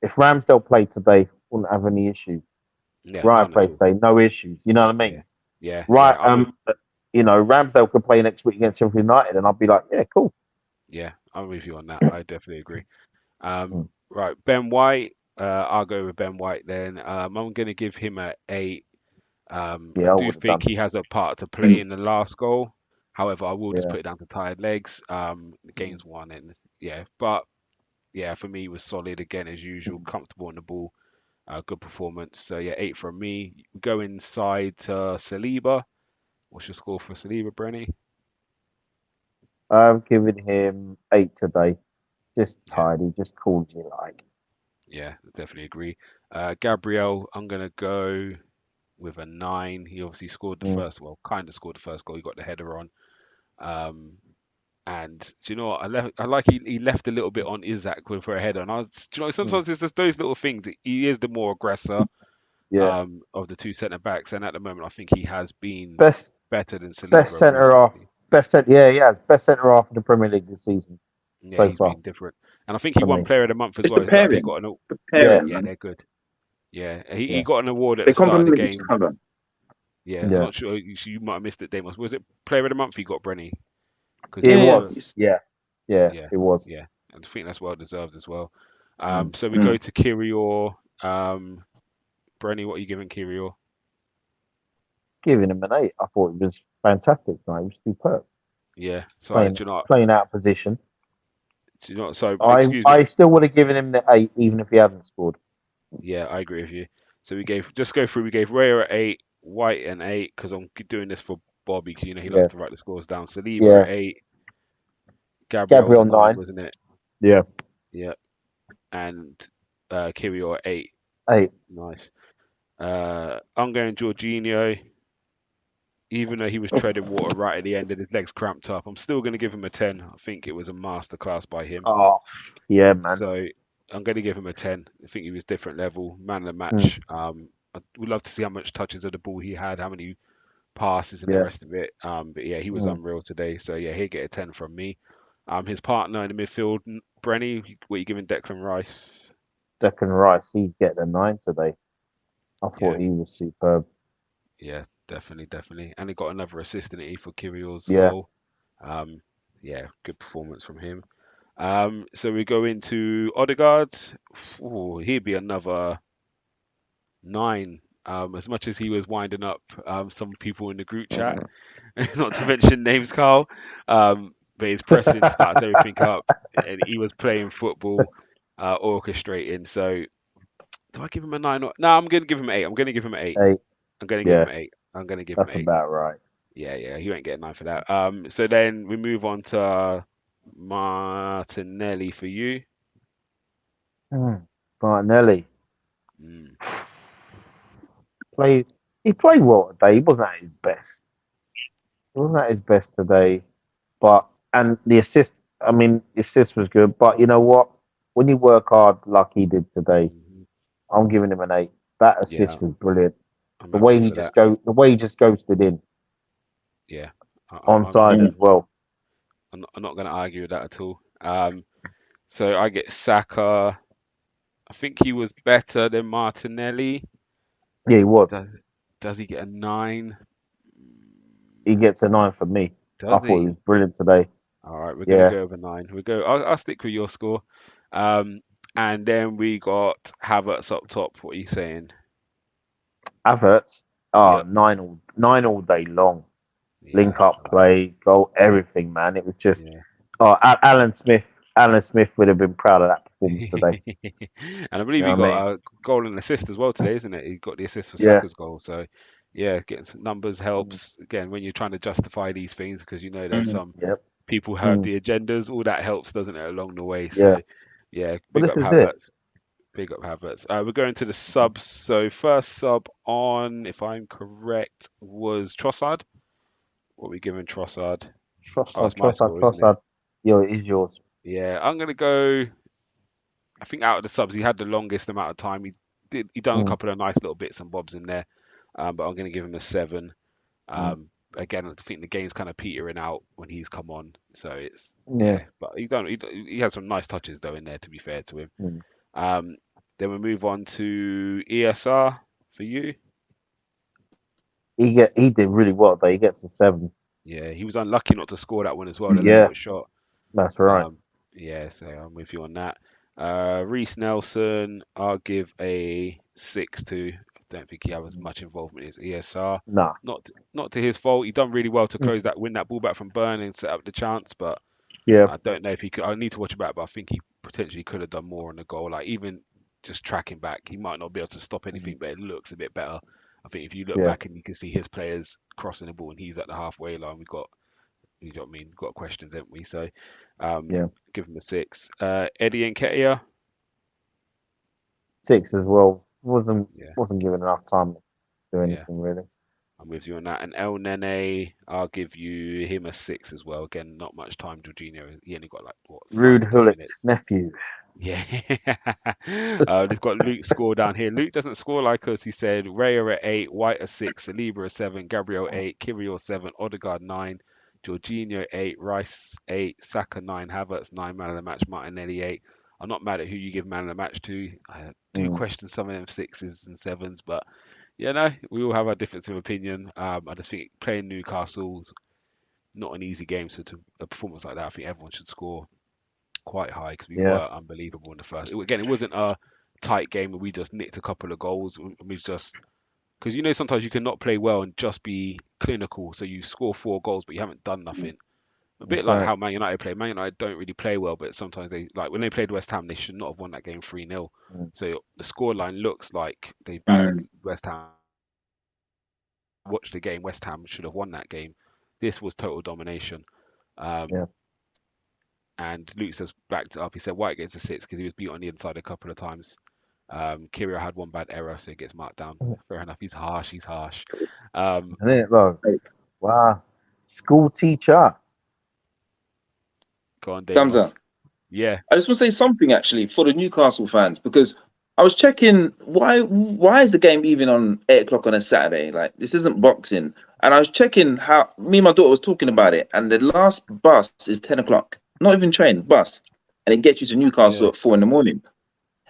if Ramsdale played today, wouldn't have any issues. Yeah, Right none at played all. today, no issues. You know what I Yeah, mean? yeah, Right, yeah. I'm with Ramsdale could play next week against Sheffield United, and I'd be like, yeah, cool. yeah, I'm with you on that. I definitely agree. Mm. Right, Ben White. I'll go with Ben White then. I'm gonna give him a 8. I Yeah, I do would have think done. he has a part to play Mm. in the last goal. However, I will just Yeah. put it down to tired legs. The Mm. game's won, and yeah, but yeah, for me, he was solid again as usual, Mm. comfortable on the ball, good performance. So yeah, 8 from me. We go inside to Saliba. What's your score for Saliba, Brenny? I'm giving him 8 today. Just Yeah, tidy, just cool as you like. yeah, definitely agree. Gabriel, I'm gonna go with a 9. He obviously scored the Mm. first, well, kind of scored the first goal. He got the header on. Um, and do you know what? I like he left a little bit on Isaac with for a header. And I was, do you know, Mm. sometimes it's just those little things. He is the more aggressor Yeah. of the two centre backs, and at the moment, I think he has been Best better than best Saliba centre half. recently. Yeah, yeah, best centre half in the Premier League this season Yeah, so he's far been different, and I think he for won me. Player of the Month as It's well. the I don't know if he pairing. got an. The Yeah, pairing, Yeah, man. they're good. Yeah, he yeah, got an award at They the start of the complement each game. other. Yeah, I'm yeah. not sure you might have missed it, Daymos. Was it Player of the Month he got, Brenny? Because It he Yeah, yeah. were, was. Yeah, yeah, yeah, it was. yeah, and I think that's well deserved as well. Mm. So we go Mm. to Kirior. Brenny, what are you giving Kirior? Giving him an 8. I thought it was fantastic. Tonight. It was superb. Yeah. So I, Playing do you know, playing out of position. so I excuse me. I still would have given him the 8 even if he hadn't scored. Yeah, I agree with you. So we gave just go through. We gave Raya at 8, White an 8 because I'm doing this for Bobby because he loves Yeah, to write the scores down. Saliba yeah. at 8, Gabriel's a Gabriel 9, 9. wasn't it? Yeah, Yeah, and Kirior at 8. 8. Nice. I'm going Jorginho. Even though he was treading water right at the end and his legs cramped up, I'm still going to give him a 10. I think it was a masterclass by him. Oh, yeah, man. So I'm going to give him a 10. I think he was different level, man of the Mm. match. I would love to see how much touches of the ball he had, how many passes and the Yeah. rest of it. But yeah, he was Mm. unreal today. So yeah, he'll get a 10 from me. His partner in the midfield, Brenny, what are you giving Declan Rice? Declan Rice, he'd get the 9 today. I Yeah, thought he was superb. yeah, definitely, definitely. And he got another assist in it for Kyrgios's Yeah. goal. Um, yeah, good performance from him. So we go into Odegaard. Ooh, he'd be another 9. As much as he was winding up some people in the group chat, not to mention names, Carl. But his pressing starts everything up, and he was playing football, orchestrating. So do I give him a 9? No, I'm gonna give him an 8. I'm gonna give him an 8. 8. I'm gonna give Yeah, him an 8. I'm gonna give him that's 8. about right. Yeah, yeah, he won't get a 9 for that. So then we move on to Martinelli for you. Mm. Martinelli Mm, played. He played well today. He wasn't at his best. He wasn't at his best today. But and the assist. I mean, the assist was good. But you know what? When you work hard like he did today, mhm. I'm giving him an 8. That Yeah, assist was brilliant. I'm happy for that. The way he just ghosted in Yeah, I'm onside Mm. as well. I'm not gonna argue with that at all. So I get Saka. I think he was better than Martinelli. Yeah, he was. Does does he get a 9? He gets a 9 from me. I Does thought he he? was brilliant today. All right, we're gonna Yeah, go over 9. We go. I'll stick with your score. Um, and then we got Havertz up top. What are you saying? Havertz. Oh, Yep. 9 all day long. Yeah. Link up play, goal, everything, man. It was just. Yeah. Oh, Alan Smith. Alan Smith would have been proud of that performance today. And I believe You he know what I mean? got a goal and assist as well today, isn't it? He got the assist for Yeah. Saka's goal. So, yeah, getting some numbers Mm. helps. Again, when you're trying to justify these things, because you know there's Mm. some Yep. people who have Mm. the agendas, all that helps, doesn't it, along the way? Yeah. So, yeah, Well, big this up is it. Havertz. Big up Havertz. We're going to the subs. So, first sub on, if I'm correct, was Trossard. What are we giving Trossard? Oh, it's my score, isn't it? Trossard. Yo, it is yours. Yeah, I'm gonna go. I think out of the subs, he had the longest amount of time. He done a Mm, couple of nice little bits and bobs in there, but I'm gonna give him a 7. mm. Again, I think the game's kind of petering out when he's come on, so it's Yeah. yeah. But he has some nice touches though in there. To be fair to him. Mm. Um, then we move on to ESR for you. He did really well though. He gets a 7. Yeah, he was unlucky not to score that one as well, the left Yeah, foot shot. that's right. Um, yeah, so I'm with you on that. Reece Nelson, I'll give a 6 to. I don't think he had as much involvement as ESR. Nah. Not to his fault. He done really well to Mm. close that, win that ball back from Burn and set up the chance, but Yeah. I don't know if he could. I need to watch it back, but I think he potentially could have done more on the goal. Like even just tracking back, he might not be able to stop Mm. anything, but it looks a bit better. I think if you look Yeah. back and you can see his players crossing the ball and he's at the halfway line, you know what I mean, we've got questions, haven't we? So, Yeah. give him a 6. Eddie and Ketia, 6 as well. Wasn't yeah, wasn't given enough time to do yeah, anything really. I'm with you on that. And El Nene, I'll give him a 6 as well. Again, not much time. Jorginho, he only got like what, five Rude to ten Hullet's minutes. nephew. Yeah. They've got Luke score down here. Luke doesn't score like us. He said Raya at 8, White at 6, Saliba at 7, Gabriel 8, Kirill 7, Odegaard 9, Jorginho 8, Rice 8, Saka 9, Havertz 9, man of the match, Martinelli 8. I'm not mad at who you give man of the match to. I do Mm. question some of them 6s and 7s, but yeah, no, we all have our difference of opinion. I just think playing Newcastle's not an easy game, so to a performance like that, I think everyone should score quite high because we Yeah. were unbelievable in the first. Again, it wasn't a tight game where we just nicked a couple of goals. We just because sometimes you can not play well and just be clinical. So you score 4 goals, but you haven't done Mm. nothing. A bit That's like right. how Man United play. Man United don't really play well, but sometimes they like when they played West Ham, they should not have won that game 3-0. Mm. So the scoreline looks like they battered Mm. West Ham. Watch the game. West Ham should have won that game. This was total domination. Um, Yeah. and Luke says backed it up. He said White gets a 6 because he was beat on the inside a couple of times. Kyrgios had one bad error, so he gets marked down. Mm. Fair enough. He's harsh. He's harsh. Um, Isn't it though? Wow. School teacher. go on, Gumsa. Daymos. Yeah. I just want to say something actually for the Newcastle fans because I was checking why is the game even on 8 o'clock on a Saturday? Like this isn't boxing. And I was checking how me and my daughter was talking about it, and the last bus is 10 o'clock. Not even train, bus. And it gets you to Newcastle Yeah. at 4 in the morning.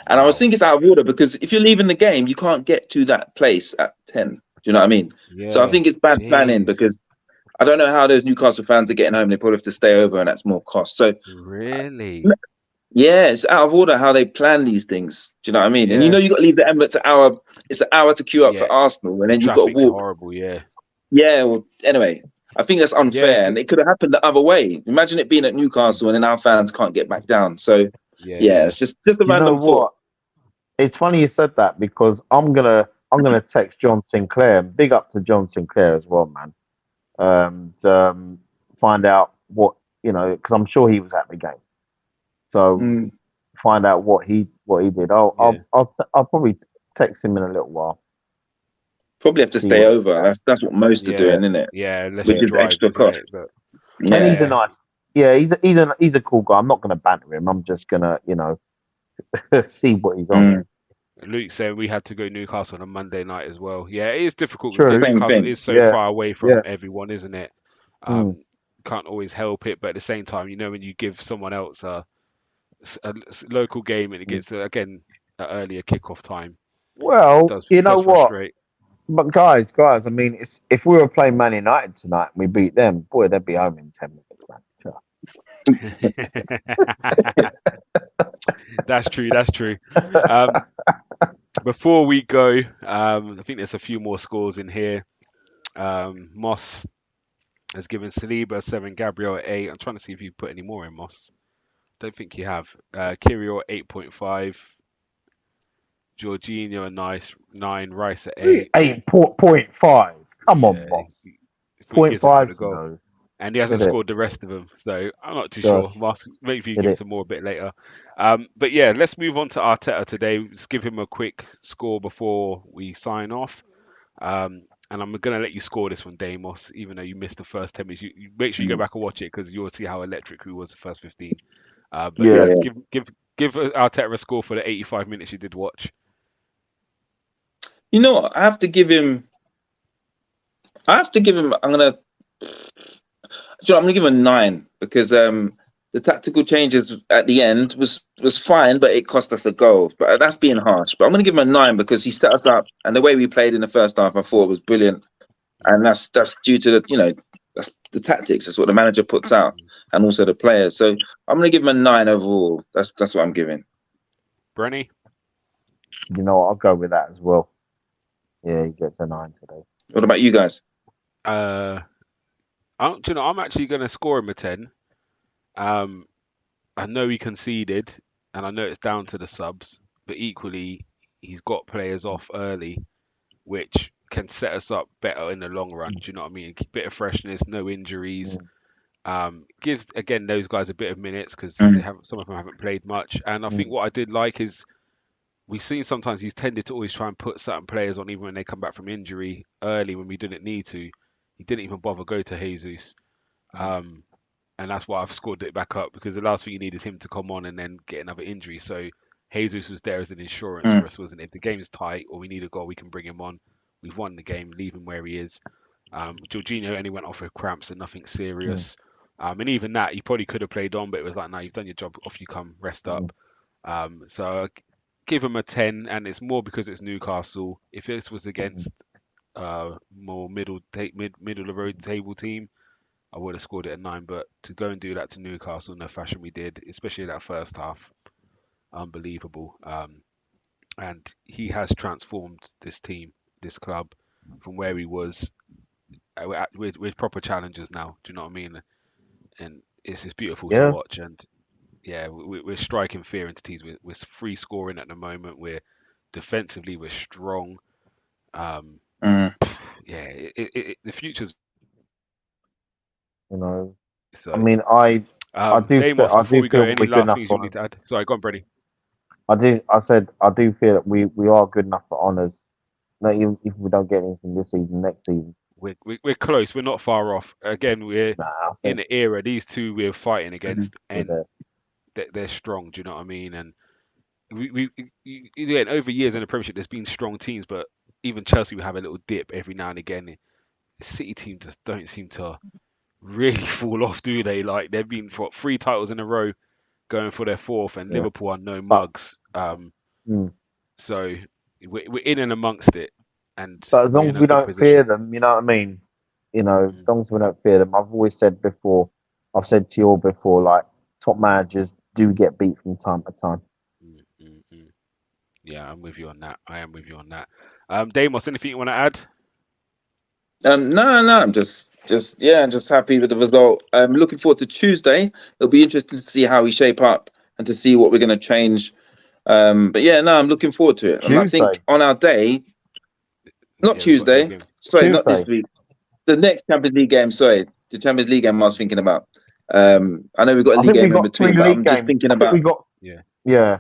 And I was Wow. thinking it's out of order because if you're leaving the game, you can't get to that place at 10. Do you know what I mean? So I Yeah. think it's bad planning Jeez. because I don't know how those Newcastle fans are getting home. They probably have to stay over and that's more cost. So Really? yeah, it's out of order how they plan these things. Do you know what I mean? And you Yeah. know you got to leave the Emirates an hour. It's an hour to queue up Yeah. for Arsenal, and The then you've got to traffic's walk. horrible. Yeah. Yeah. Well, anyway, I think that's Yeah. unfair, and it could have happened the other way. Imagine it being at Mm. Newcastle, and then our fans can't get back down. So Yeah. yeah, Yeah. it's just a You know random thought. what? It's funny you said that because I'm gonna text John Sinclair. Big up to John Sinclair as well, man. And find out what because I'm sure he was at the game. So Mm, find out what he did. I'll Yeah. I'll I'll, t- I'll probably text him in a little while. probably have to See stay what. over. That's what most are Yeah. doing, isn't it? Yeah. Unless Which you is drive, extra isn't cost. it? But And he's a Yeah. nice. Yeah, he's a cool guy. I'm not gonna banter him. I'm just gonna see what he's on. Mm, Luke said we had to go Newcastle on a Monday night as well. Yeah, it is difficult because True. same Newcastle thing. is so Yeah. far away from Yeah. everyone, isn't it? Mm. Can't always help it, but at the same time, when you give someone else a local game and it Mm. gets again an earlier kickoff time, it Well, does you know what? frustrate. But guys, I mean, if we were playing Man United tonight and we beat them, boy, they'd be home in 10 minutes, man. Sure. That's true. That's true. Um, before we go, I think there's a few more scores in here. Moss has given Saliba 7, Gabriel at 8. I'm trying to see if you put any more in Moss. Don't think you have. Kirill 8.5, Jorginho a nice 9, Rice at 8. 8.5. Come on, Yeah, boss. if he Point gives him for the five's goal. no. And he hasn't Did it? scored the rest of them, so I'm not too sure. Gosh, Moss, maybe you did give it? some more a bit later. But yeah, let's move on to Arteta today. Let's give him a quick score before we sign off. And I'm gonna let you score this one, Damos, even though you missed the first 10 minutes. You make sure you go Mm. back and watch it because you'll see how electric he was the first 15. But Yeah. yeah, Yeah. give Arteta a score for the 85 minutes you did watch. You know what? I have to give him. I'm gonna. I'm gonna give him a 9 because the tactical changes at the end was fine, but it cost us a goal. But that's being harsh. But I'm gonna give him a 9 because he set us up, and the way we played in the first half, I thought was brilliant. And that's due to that's the tactics. That's what the manager puts out, and also the players. So I'm gonna give him a 9 overall. That's what I'm giving. Brenny, You know, I'll go with that as well. Yeah, he gets a 9 today. What about you guys? uh, I'm actually going to score him a 10. Um, I know he conceded, and I know it's down to the subs, but equally, he's got players off early, which can set us up better in the long run. Do you know what I mean? Bit of freshness, no injuries. Mm, Gives again those guys a bit of minutes because Mm, some of them haven't played much. And I think mm, what I did like is we've seen sometimes he's tended to always try and put certain players on even when they come back from injury early when we didn't need to. He didn't even bother go to Jesus. mm, Um, and that's why I've scored it back up because the last thing you need is him to come on and then get another injury. So Jesus was there as an insurance for mm, us, wasn't it? If the game's tight or we need a goal, we can bring him on. We've won the game, leave him where he is. Jorginho only went off with cramps and nothing mm, serious. And even that, he probably could have played on, but it was like, no, you've done your job. Off you come, rest mm, up. So I give him a 10, and it's more because it's Newcastle. If this was mm. against more middle of the road table team, I would have scored it a 9. But to go and do that to Newcastle in the fashion we did, especially that first half, unbelievable. And he has transformed this team, this club, from where he was. We're proper challengers now. Do you know what I mean? And it's just beautiful to Yeah, watch. And yeah, we're striking fear into teams. We're free scoring at the moment. We're defensively, we're strong. Um, mm. yeah, the future's you know. I so. mean, Damos, I before do we go, feel any we're good last enough things you for. need to add? Sorry, go on, Brady. I do feel that we are good enough for honours. No, even if we don't get anything this season, next season, We're close. We're not far off. Again, we're nah, I in think the era. These two we're fighting Mhm. against, we're and there. they're strong. Do you know what I mean? And again, over years in the Premiership, there's been strong teams, but even Chelsea will have a little dip every now and again. The City team just don't seem to really fall off, do they? Like they've been for 3 titles in a row, going for their fourth, and Yeah, Liverpool are no but mugs. mm, So we're in and amongst it, and but as long we're as in a we good don't fear position. them, you know what I mean. You know, as Mm, long as we don't fear them. I've always said before. I've said to you all before, like top managers do get beat from time to time. mm, mm, mm. Yeah, I'm with you on that. I am with you on that. Damos, anything you want to add? No. I'm just happy with the result. I'm looking forward to Tuesday. It'll be interesting to see how we shape up and to see what we're going to change. But yeah, no, I'm looking forward to it. And I think Tuesday, on our day, not Yeah, we've got 3 Tuesday, games. sorry, not this Tuesday. week, the next Champions League game. Sorry, the Champions League game I was thinking about. I know we've got a I league think we game in got three between, but league I'm just games. thinking I think we about got Yeah, yeah.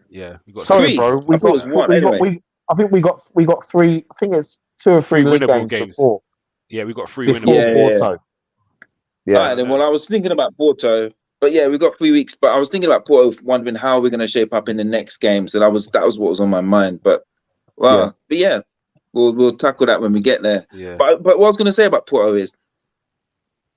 yeah, we've got Sorry, 3. three. bro. I thought it was one. Anyway, I think we got three. I think it's two or three Three league winnable games games. before Yeah, we've got 3 winnable before yeah. games. Porto. All Yeah. right, I then. know. Well, I was thinking about Porto, but yeah, we've got 3 weeks. But I was thinking about Porto, wondering how we're going to shape up in the next game. So that was what was on my mind. But Yeah. well, but yeah, we'll tackle that when we get there. Yeah. But what I was going to say about Porto is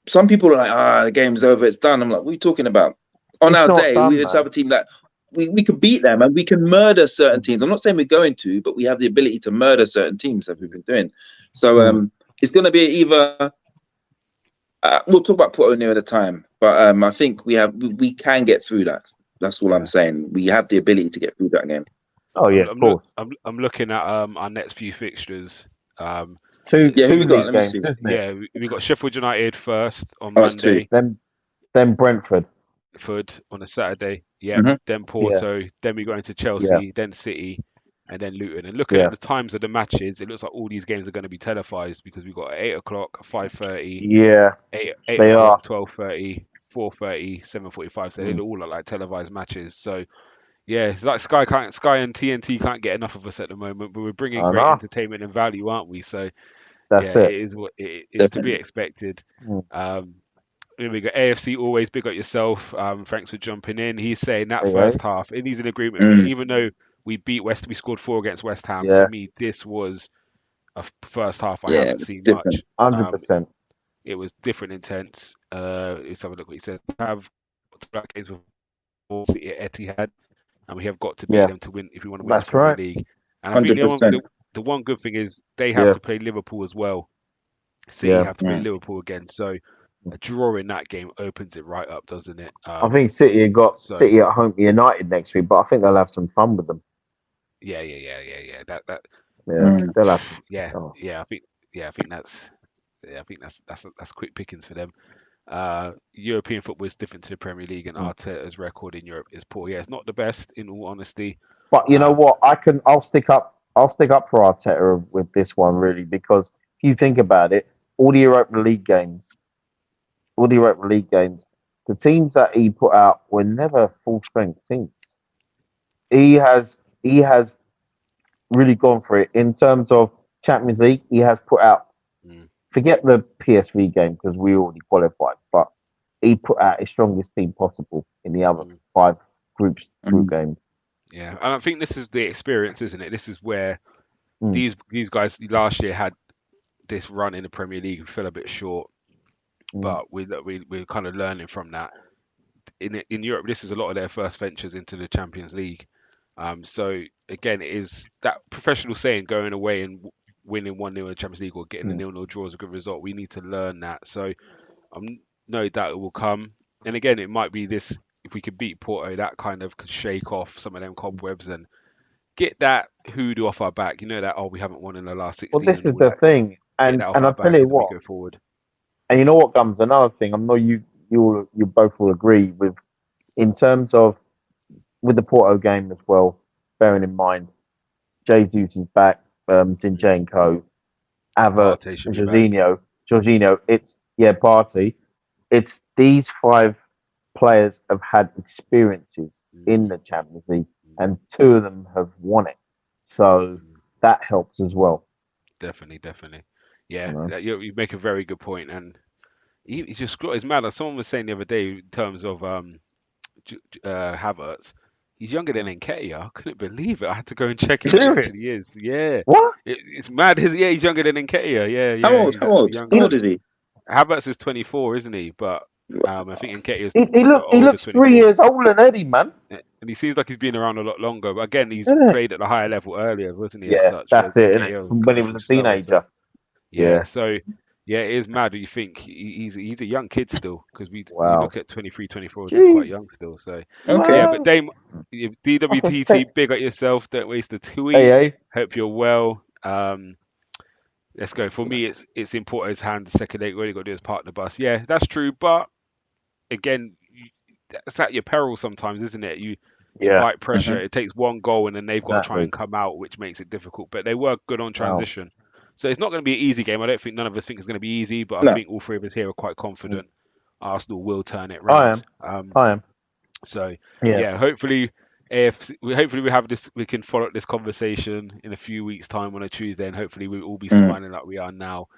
some people are like, the game's over, it's done. I'm like, what are you talking about? On It's our not day, done, it's man. have a team that we can beat them and we can murder certain teams. I'm not saying we're going to, but we have the ability to murder certain teams that we've been doing. So Mm. it's going to be either. We'll talk about Porto near the time, but I think we can get through that. That's all I'm Yeah. saying. We have the ability to get through that game. Oh yeah, of course. I'm looking at our next few fixtures. Yeah, who Two we got? league Let me games, see. isn't it? Yeah, we got Sheffield United first on Oh, it's two. Monday, Then Brentford. Brentford on a Saturday. Yep. Mm-hmm. Then Yeah. Porto. Then we go into Yeah. Chelsea. Then City, and then Luton. And looking at Yeah. the times of the matches, it looks like all these games are going to be televised because we've got 8 o'clock, 5:30, Yeah. eight They are. o'clock, 12:30, 4:30, 7:45. So they Mm. all look like televised matches. So yeah, it's like Sky and TNT can't get enough of us at the moment, but we're bringing I great know. entertainment and value, aren't we? So yeah, That's it it. is what it is to be Definitely. expected. Mm. Um, Here we go. AFC always big up yourself. Thanks for jumping in. He's saying that There you first go. half, and he's in agreement with me. Mm. Even though we scored 4 against West Ham. To Yeah, me, this was a first half I Yeah, haven't it's seen much. different. 100%. It was different intense. Let's have a look what he says. We have got games with City at Etihad, and we have got to beat Yeah, them to win if we want to win this that's Premier right. League. And I think 100%. the one good thing is they have Yeah, to play Liverpool as well. City yeah. have to play Mm. Liverpool again, so a draw in that game opens it right up, doesn't it? I think City have got So City at home to United next week, but I think they'll have some fun with them. yeah. That Yeah, Mm. they'll have some. yeah Oh. yeah. I think that's quick pickings for them. European football is different to the Premier League, and Mm. Arteta's record in Europe is poor. Yeah, it's not the best in all honesty. But you know Um, what? I'll stick up. I'll stick up for Arteta with this one really because if you think about it, all the Europa League games, all the Europa League games, the teams that he put out were never full strength teams. He has really gone for it in terms of Champions League. He has put out. mm, Forget the PSV game because we already qualified, but he put out his strongest team possible in the other mm, 5 group Mm. games. yeah, and I think this is the experience, isn't it? This is where Mm, these guys last year had this run in the Premier League and fell a bit short, mm, but we're kind of learning from that. In Europe, this is a lot of their first ventures into the Champions League. So again, it is that professional saying going away and winning 1-0 in the Champions League or getting a mm. 0-0 draw is a good result. We need to learn that. So I'm no doubt it will come. And again, it might be this if we could beat Porto, that kind of could shake off some of them cobwebs and get that hoodoo off our back. You know that we haven't won in the last Well, 16 this and is all the that. thing, Get and that off and our I'll tell back, you and then we what, go forward. and you know what comes another thing. I know you both will agree with in terms of with the Porto game as well. Bearing in mind, Jesus is back, Zinchenko, Partey Havertz, should be back. Jorginho. It's Party. It's these 5 players have had experiences in Mm, the Champions League, mm, and 2 of them have won it. So mm. that helps as well. Definitely. You Yeah, know. you make a very good point, and he's just it's mad. Like someone was saying the other day in terms of Havertz, he's younger than Nketiah. I couldn't believe it. I had to go and check if he actually Serious? is. Yeah, What? it's mad. Yeah, he's younger than Nketiah. How Yeah, old? he's How actually old? He How younger. old look, is he? Havertz is 24, isn't he? But I think Nketiah's he older, looks 24. 3 years older than Eddie, man. And he seems like he's been around a lot longer. But again, he's Isn't it? played at the higher level earlier, wasn't he, as Yeah, such? Whereas that's it, isn't it? Nketiah was From when he coming was from a Stoke. So teenager. yeah, Yeah. so yeah, it is mad. You think he's a young kid still because we Wow. look at 23, 24 as quite Jeez. young still. So Okay. yeah, but Wow. Dame, That's a DWTT, step. big at yourself. Don't waste the Hey, tweet. hey. Hope you're well. Let's go. For me, it's in Porto's hands. The second leg, all you got to do is park the bus. Yeah, that's true. But again, that's at your peril sometimes, isn't it? You Yeah. invite pressure. Hmm. It takes one goal, and then they've got to try and Exactly. come out, which makes it difficult. But they were good on Wow. transition. So it's not going to be an easy game. I don't think none of us think it's going to be easy, but I No. think all 3 of us here are quite Mm. confident Arsenal will turn it I round. am. I am. So Yeah. yeah, hopefully hopefully we have this we can follow up this conversation in a few weeks' time on a Tuesday, and hopefully we'll all be Mm. smiling like we are now.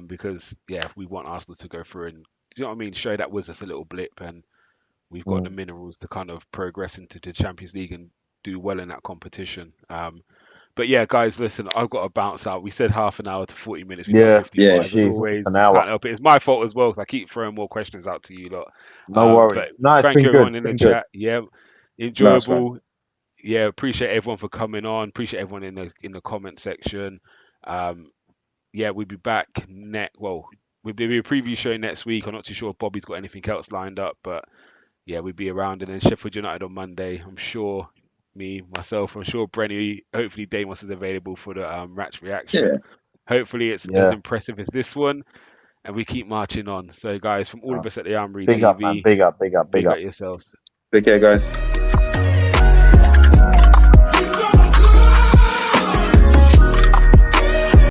Because yeah, we want Arsenal to go through and you know what I mean, show that was just a little blip and we've got the Mm. minerals to kind of progress into the Champions League and do well in that competition. But yeah, guys, listen, I've got to bounce out. We said half an hour to 40 minutes. We've done Yeah. Yeah. 55 as Jeez, an always. Can't hour. help it. It's my fault as well because I keep throwing more questions out to you lot. No worries. But No, it's thank been you good. everyone It's in the been good. chat. Yeah, Nice one. enjoyable. Yeah, appreciate everyone for coming on. Appreciate everyone in the comment section. Yeah, we'll be back well, we'll be a preview show next week. I'm not too sure if Bobby's got anything else lined up, but yeah, we'll be around. And then Sheffield United on Monday. I'm sure myself, I'm sure Brenny, hopefully Daymos is available for the Ratch reaction. Yeah. Hopefully it's as Yeah. impressive as this one, and we keep marching on. So guys, from all Uh, of us at the Armoury big up, man. TV, Big up. Big up. Big big up. up yourselves. Take care, guys.